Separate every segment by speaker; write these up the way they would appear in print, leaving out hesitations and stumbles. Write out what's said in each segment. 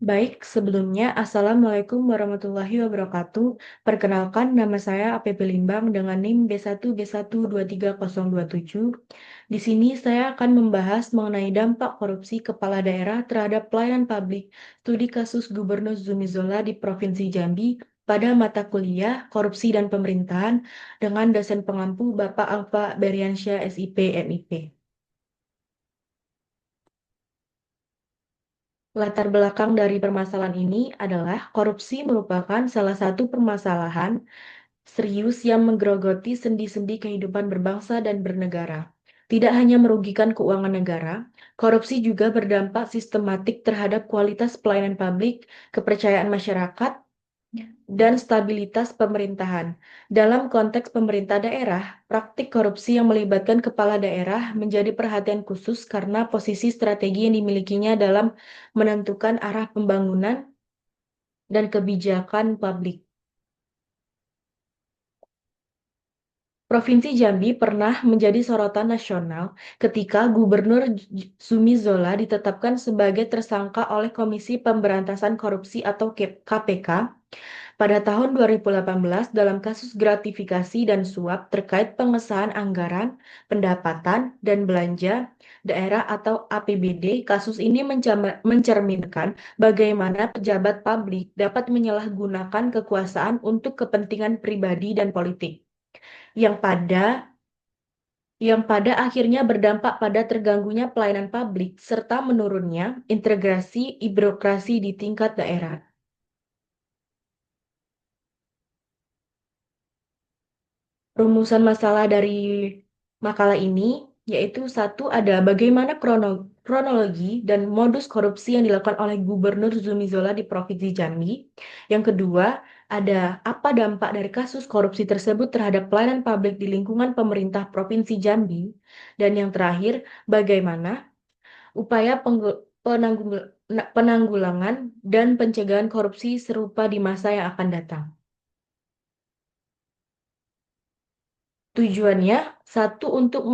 Speaker 1: Baik, sebelumnya Assalamualaikum warahmatullahi wabarakatuh. Perkenalkan, nama saya APP Limbang dengan NIM B1B123027. Di sini saya akan membahas mengenai dampak korupsi kepala daerah terhadap pelayanan publik studi kasus Gubernur Zumi Zola di Provinsi Jambi pada mata kuliah Korupsi dan Pemerintahan dengan dosen pengampu Bapak Alfa Beriansyah SIP MIP. Latar belakang dari permasalahan ini adalah korupsi merupakan salah satu permasalahan serius yang menggerogoti sendi-sendi kehidupan berbangsa dan bernegara. Tidak hanya merugikan keuangan negara, korupsi juga berdampak sistematik terhadap kualitas pelayanan publik, kepercayaan masyarakat, dan stabilitas pemerintahan. Dalam konteks pemerintah daerah, praktik korupsi yang melibatkan kepala daerah menjadi perhatian khusus karena posisi strategi yang dimilikinya dalam menentukan arah pembangunan dan kebijakan publik. Provinsi Jambi pernah menjadi sorotan nasional ketika Gubernur Zumi Zola ditetapkan sebagai tersangka oleh Komisi Pemberantasan Korupsi atau KPK pada tahun 2018 dalam kasus gratifikasi dan suap terkait pengesahan anggaran, pendapatan, dan belanja daerah atau APBD. Kasus ini mencerminkan bagaimana pejabat publik dapat menyalahgunakan kekuasaan untuk kepentingan pribadi dan politik yang pada yang pada akhirnya berdampak pada terganggunya pelayanan publik serta menurunnya integrasi birokrasi di tingkat daerah. Rumusan masalah dari makalah ini yaitu satu ada bagaimana kronologi dan modus korupsi yang dilakukan oleh Gubernur Zumi Zola di Provinsi Jambi. Yang kedua, ada apa dampak dari kasus korupsi tersebut terhadap pelayanan publik di lingkungan pemerintah Provinsi Jambi. Dan yang terakhir, bagaimana upaya penanggulangan dan pencegahan korupsi serupa di masa yang akan datang. Tujuannya, satu untuk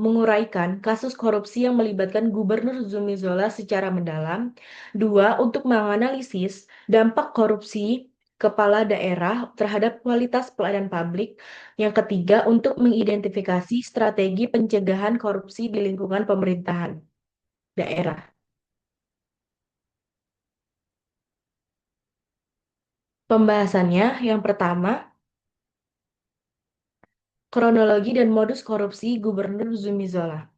Speaker 1: menguraikan kasus korupsi yang melibatkan Gubernur Zumi Zola secara mendalam. Dua, untuk menganalisis dampak korupsi kepala daerah terhadap kualitas pelayanan publik. Yang ketiga, untuk mengidentifikasi strategi pencegahan korupsi di lingkungan pemerintahan daerah. Pembahasannya, yang pertama, kronologi dan modus korupsi Gubernur Zumi Zola.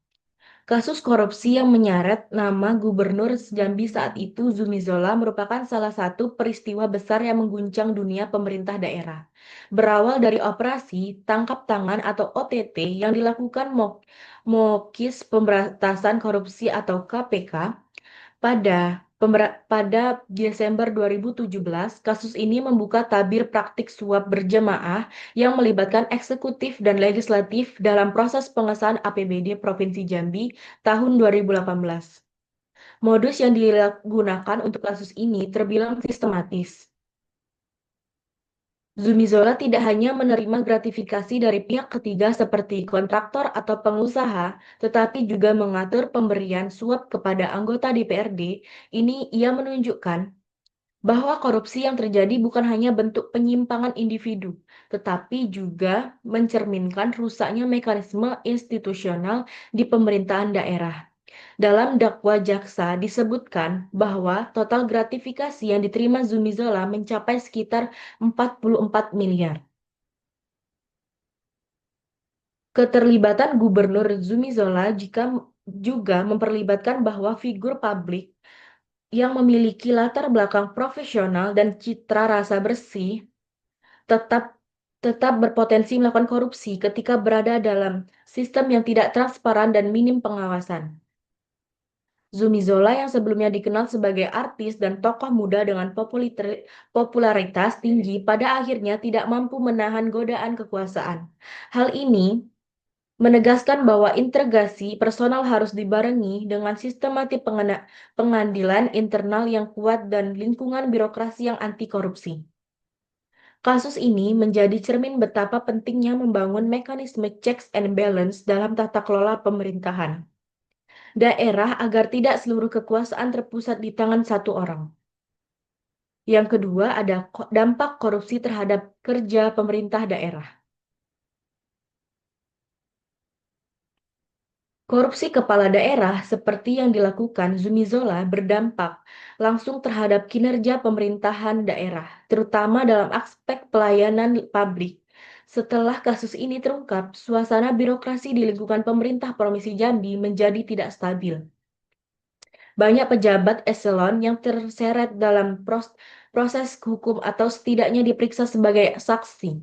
Speaker 1: Kasus korupsi yang menyeret nama Gubernur Jambi saat itu, Zumi Zola, merupakan salah satu peristiwa besar yang mengguncang dunia pemerintah daerah. Berawal dari operasi tangkap tangan atau OTT yang dilakukan Mokis Pemberantasan Korupsi atau KPK pada Desember 2017, kasus ini membuka tabir praktik suap berjamaah yang melibatkan eksekutif dan legislatif dalam proses pengesahan APBD Provinsi Jambi tahun 2018. Modus yang digunakan untuk kasus ini terbilang sistematis. Zumi Zola tidak hanya menerima gratifikasi dari pihak ketiga seperti kontraktor atau pengusaha, tetapi juga mengatur pemberian suap kepada anggota DPRD. Ini ia menunjukkan bahwa korupsi yang terjadi bukan hanya bentuk penyimpangan individu, tetapi juga mencerminkan rusaknya mekanisme institusional di pemerintahan daerah. Dalam dakwa jaksa disebutkan bahwa total gratifikasi yang diterima Zumi Zola mencapai sekitar 44 miliar. Keterlibatan Gubernur Zumi Zola juga memperlibatkan bahwa figur publik yang memiliki latar belakang profesional dan citra rasa bersih tetap tetap berpotensi melakukan korupsi ketika berada dalam sistem yang tidak transparan dan minim pengawasan. Zumi Zola yang sebelumnya dikenal sebagai artis dan tokoh muda dengan popularitas tinggi pada akhirnya tidak mampu menahan godaan kekuasaan. Hal ini menegaskan bahwa integrasi personal harus dibarengi dengan sistematik pengadilan internal yang kuat dan lingkungan birokrasi yang anti korupsi. Kasus ini menjadi cermin betapa pentingnya membangun mekanisme checks and balance dalam tata kelola pemerintahan. daerah agar tidak seluruh kekuasaan terpusat di tangan satu orang. Yang kedua ada dampak korupsi terhadap kerja pemerintah daerah. Korupsi kepala daerah seperti yang dilakukan Zumi Zola berdampak langsung terhadap kinerja pemerintahan daerah, terutama dalam aspek pelayanan publik. Setelah kasus ini terungkap, suasana birokrasi di lingkungan pemerintah Provinsi Jambi menjadi tidak stabil. Banyak pejabat eselon yang terseret dalam proses hukum atau setidaknya diperiksa sebagai saksi,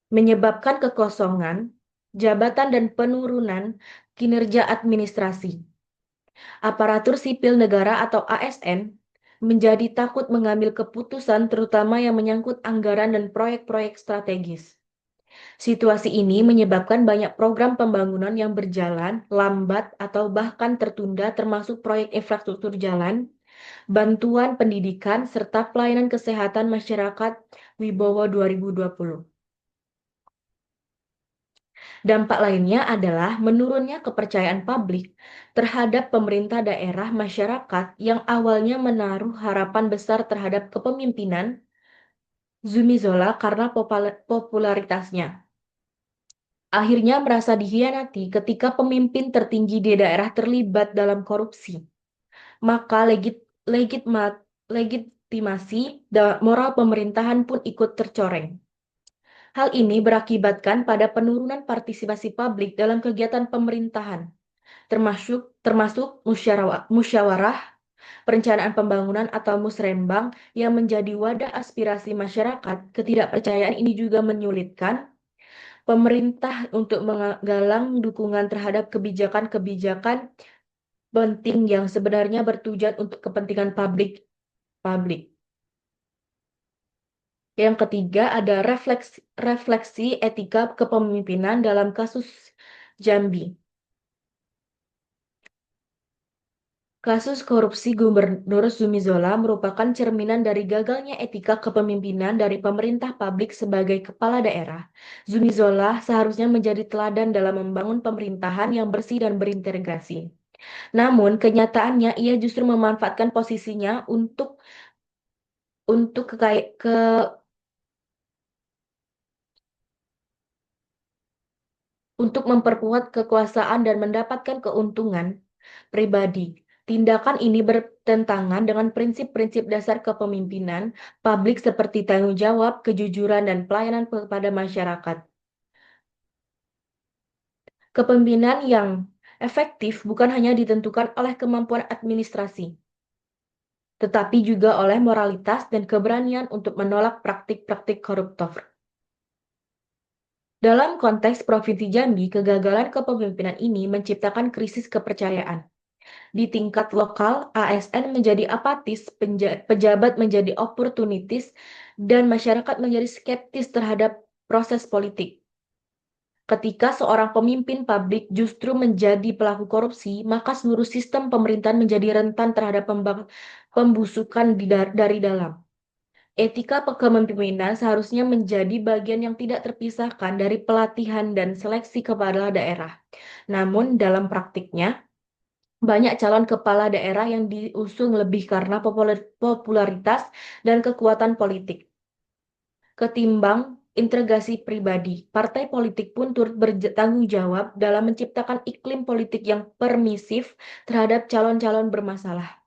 Speaker 1: menyebabkan kekosongan jabatan dan penurunan kinerja administrasi. Aparatur sipil negara atau ASN menjadi takut mengambil keputusan terutama yang menyangkut anggaran dan proyek-proyek strategis. Situasi ini menyebabkan banyak program pembangunan yang berjalan lambat atau bahkan tertunda termasuk proyek infrastruktur jalan, bantuan pendidikan, serta pelayanan kesehatan masyarakat Wibowo 2020. Dampak lainnya adalah menurunnya kepercayaan publik terhadap pemerintah daerah masyarakat yang awalnya menaruh harapan besar terhadap kepemimpinan Zumi Zola karena popularitasnya. Akhirnya merasa dikhianati ketika pemimpin tertinggi di daerah terlibat dalam korupsi. Maka legitimasi moral pemerintahan pun ikut tercoreng. Hal ini berakibatkan pada penurunan partisipasi publik dalam kegiatan pemerintahan, termasuk musyawarah, perencanaan pembangunan atau musrembang yang menjadi wadah aspirasi masyarakat. Ketidakpercayaan ini juga menyulitkan pemerintah untuk menggalang dukungan terhadap kebijakan-kebijakan penting yang sebenarnya bertujuan untuk kepentingan publik. Yang ketiga ada refleksi etika kepemimpinan dalam kasus Jambi. Kasus korupsi Gubernur Zumi Zola merupakan cerminan dari gagalnya etika kepemimpinan dari pemerintah publik sebagai kepala daerah. Zumi Zola seharusnya menjadi teladan dalam membangun pemerintahan yang bersih dan berintegrasi. Namun, kenyataannya ia justru memanfaatkan posisinya untuk untuk memperkuat kekuasaan dan mendapatkan keuntungan pribadi. Tindakan ini bertentangan dengan prinsip-prinsip dasar kepemimpinan publik seperti tanggung jawab, kejujuran, dan pelayanan kepada masyarakat. Kepemimpinan yang efektif bukan hanya ditentukan oleh kemampuan administrasi, tetapi juga oleh moralitas dan keberanian untuk menolak praktik-praktik koruptor. Dalam konteks Provinsi Jambi, kegagalan kepemimpinan ini menciptakan krisis kepercayaan. Di tingkat lokal, ASN menjadi apatis, pejabat menjadi oportunitis, dan masyarakat menjadi skeptis terhadap proses politik. Ketika seorang pemimpin publik justru menjadi pelaku korupsi, maka seluruh sistem pemerintahan menjadi rentan terhadap pembusukan dari dalam. Etika kepemimpinan seharusnya menjadi bagian yang tidak terpisahkan dari pelatihan dan seleksi kepala daerah. Namun, dalam praktiknya, banyak calon kepala daerah yang diusung lebih karena popularitas dan kekuatan politik ketimbang integrasi pribadi. Partai politik pun turut bertanggung jawab dalam menciptakan iklim politik yang permisif terhadap calon-calon bermasalah.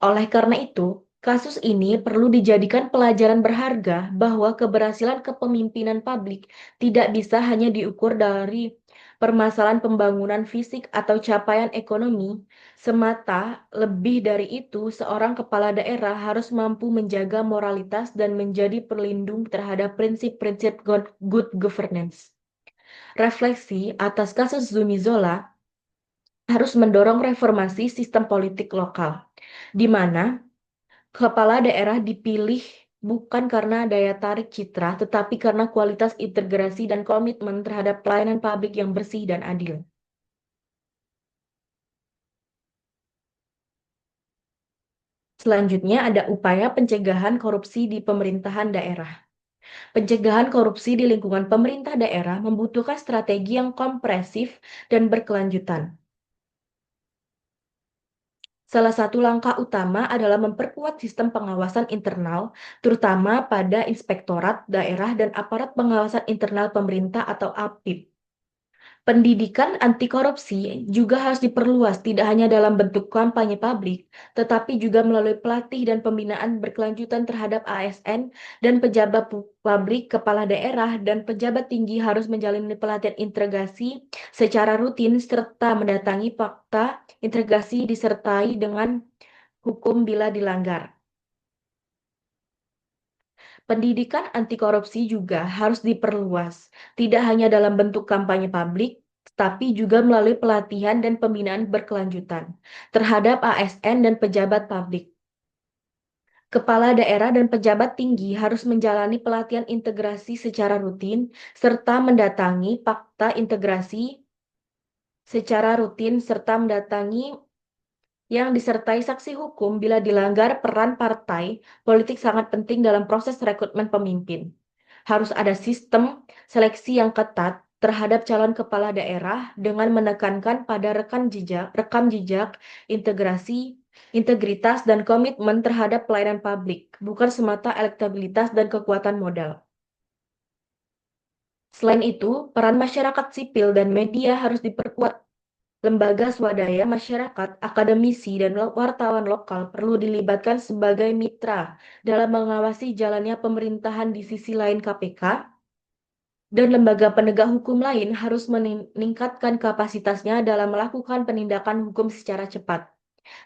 Speaker 1: Oleh karena itu, kasus ini perlu dijadikan pelajaran berharga bahwa keberhasilan kepemimpinan publik tidak bisa hanya diukur dari permasalahan pembangunan fisik atau capaian ekonomi semata. Lebih dari itu, seorang kepala daerah harus mampu menjaga moralitas dan menjadi pelindung terhadap prinsip-prinsip good governance. Refleksi atas kasus Zumi Zola harus mendorong reformasi sistem politik lokal, di mana kepala daerah dipilih bukan karena daya tarik citra, tetapi karena kualitas integrasi dan komitmen terhadap pelayanan publik yang bersih dan adil. Selanjutnya ada upaya pencegahan korupsi di pemerintahan daerah. Pencegahan korupsi di lingkungan pemerintah daerah membutuhkan strategi yang komprehensif dan berkelanjutan. Salah satu langkah utama adalah memperkuat sistem pengawasan internal, terutama pada inspektorat daerah dan aparat pengawasan internal pemerintah atau APIP. Pendidikan anti korupsi juga harus diperluas, tidak hanya dalam bentuk kampanye publik, tetapi juga melalui pelatih dan pembinaan berkelanjutan terhadap ASN dan pejabat publik, kepala daerah, dan pejabat tinggi harus menjalani pelatihan integrasi secara rutin serta mendatangi fakta integrasi disertai dengan hukum bila dilanggar. Pendidikan anti korupsi juga harus diperluas, tidak hanya dalam bentuk kampanye publik, tapi juga melalui pelatihan dan pembinaan berkelanjutan terhadap ASN dan pejabat publik. Kepala daerah dan pejabat tinggi harus menjalani pelatihan integrasi secara rutin serta mendatangi fakta integrasi secara rutin serta mendatangi yang disertai saksi hukum bila dilanggar. Peran partai politik sangat penting dalam proses rekrutmen pemimpin. Harus ada sistem seleksi yang ketat terhadap calon kepala daerah dengan menekankan pada rekam jejak, integrasi, integritas, dan komitmen terhadap pelayanan publik, bukan semata elektabilitas dan kekuatan modal. Selain itu, peran masyarakat sipil dan media harus diperkuat. Lembaga swadaya masyarakat, akademisi, dan wartawan lokal perlu dilibatkan sebagai mitra dalam mengawasi jalannya pemerintahan. Di sisi lain, KPK dan lembaga penegak hukum lain harus meningkatkan kapasitasnya dalam melakukan penindakan hukum secara cepat,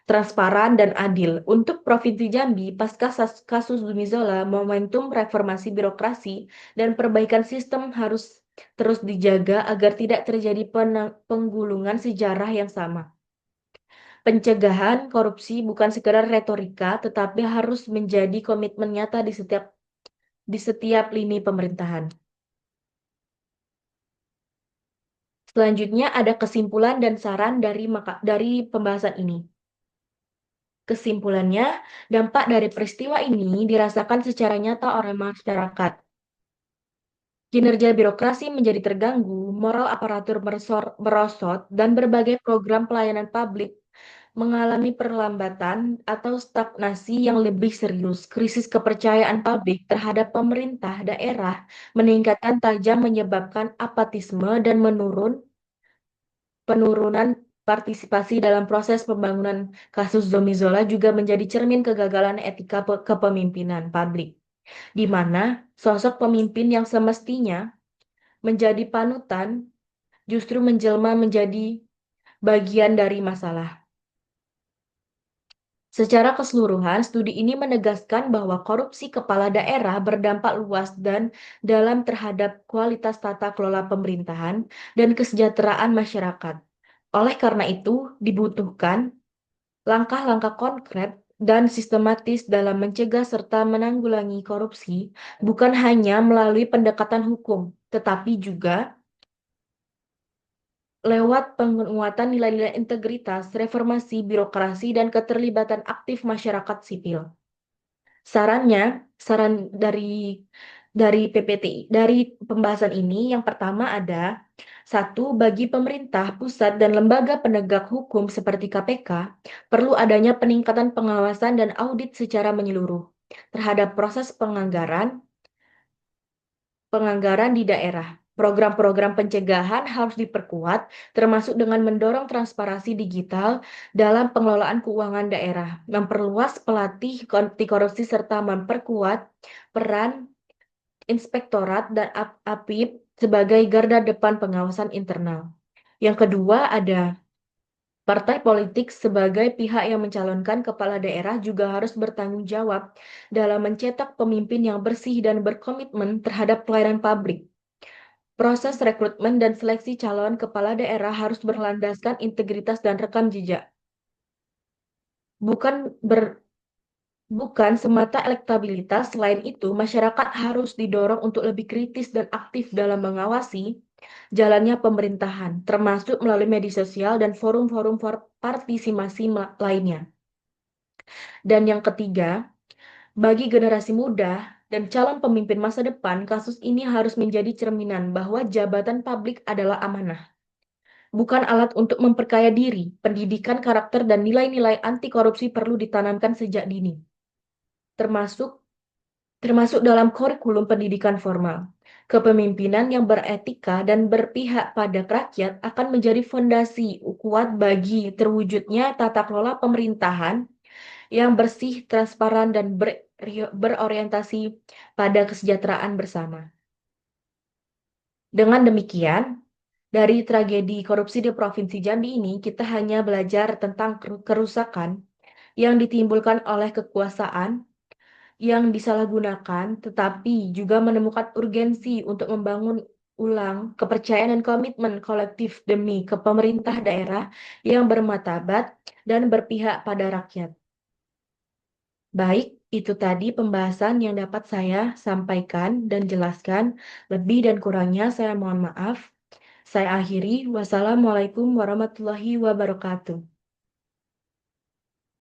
Speaker 1: transparan, dan adil. Untuk Provinsi Jambi, pasca kasus Zumi Zola, momentum reformasi birokrasi dan perbaikan sistem harus terus dijaga agar tidak terjadi penggulungan sejarah yang sama. Pencegahan korupsi bukan sekedar retorika, tetapi harus menjadi komitmen nyata di setiap lini pemerintahan. Selanjutnya ada kesimpulan dan saran dari pembahasan ini. Kesimpulannya, dampak dari peristiwa ini dirasakan secara nyata oleh masyarakat. Kinerja birokrasi menjadi terganggu, moral aparatur merosot, dan berbagai program pelayanan publik mengalami perlambatan atau stagnasi yang lebih serius. Krisis kepercayaan publik terhadap pemerintah daerah meningkatkan tajam, menyebabkan apatisme dan penurunan partisipasi dalam proses pembangunan. Kasus Zumi Zola juga menjadi cermin kegagalan etika kepemimpinan publik, di mana sosok pemimpin yang semestinya menjadi panutan justru menjelma menjadi bagian dari masalah. Secara keseluruhan, studi ini menegaskan bahwa korupsi kepala daerah berdampak luas dan dalam terhadap kualitas tata kelola pemerintahan dan kesejahteraan masyarakat. Oleh karena itu, dibutuhkan langkah-langkah konkret dan sistematis dalam mencegah serta menanggulangi korupsi, bukan hanya melalui pendekatan hukum, tetapi juga lewat penguatan nilai-nilai integritas, reformasi birokrasi, dan keterlibatan aktif masyarakat sipil. Saran dari PPT, dari pembahasan ini, yang pertama ada: satu, bagi pemerintah pusat dan lembaga penegak hukum seperti KPK, perlu adanya peningkatan pengawasan dan audit secara menyeluruh terhadap proses penganggaran di daerah. Program-program pencegahan harus diperkuat, termasuk dengan mendorong transparansi digital dalam pengelolaan keuangan daerah, memperluas pelatih anti korupsi, serta memperkuat peran inspektorat dan APIP sebagai garda depan pengawasan internal. Yang kedua ada partai politik sebagai pihak yang mencalonkan kepala daerah juga harus bertanggung jawab dalam mencetak pemimpin yang bersih dan berkomitmen terhadap pelayanan publik. Proses rekrutmen dan seleksi calon kepala daerah harus berlandaskan integritas dan rekam jejak. Bukan semata elektabilitas. Selain itu, masyarakat harus didorong untuk lebih kritis dan aktif dalam mengawasi jalannya pemerintahan, termasuk melalui media sosial dan forum-forum partisipasi lainnya. Dan yang ketiga, bagi generasi muda dan calon pemimpin masa depan, kasus ini harus menjadi cerminan bahwa jabatan publik adalah amanah, bukan alat untuk memperkaya diri. Pendidikan karakter dan nilai-nilai anti korupsi perlu ditanamkan sejak dini, termasuk termasuk dalam kurikulum pendidikan formal. Kepemimpinan yang beretika dan berpihak pada rakyat akan menjadi fondasi kuat bagi terwujudnya tata kelola pemerintahan yang bersih, transparan, dan berorientasi pada kesejahteraan bersama. Dengan demikian, dari tragedi korupsi di Provinsi Jambi ini, kita hanya belajar tentang kerusakan yang ditimbulkan oleh kekuasaan yang disalahgunakan, tetapi juga menemukan urgensi untuk membangun ulang kepercayaan dan komitmen kolektif demi pemerintah daerah yang bermartabat dan berpihak pada rakyat. Baik, itu tadi pembahasan yang dapat saya sampaikan dan jelaskan. Lebih dan kurangnya saya mohon maaf. Saya akhiri. Wassalamualaikum warahmatullahi wabarakatuh.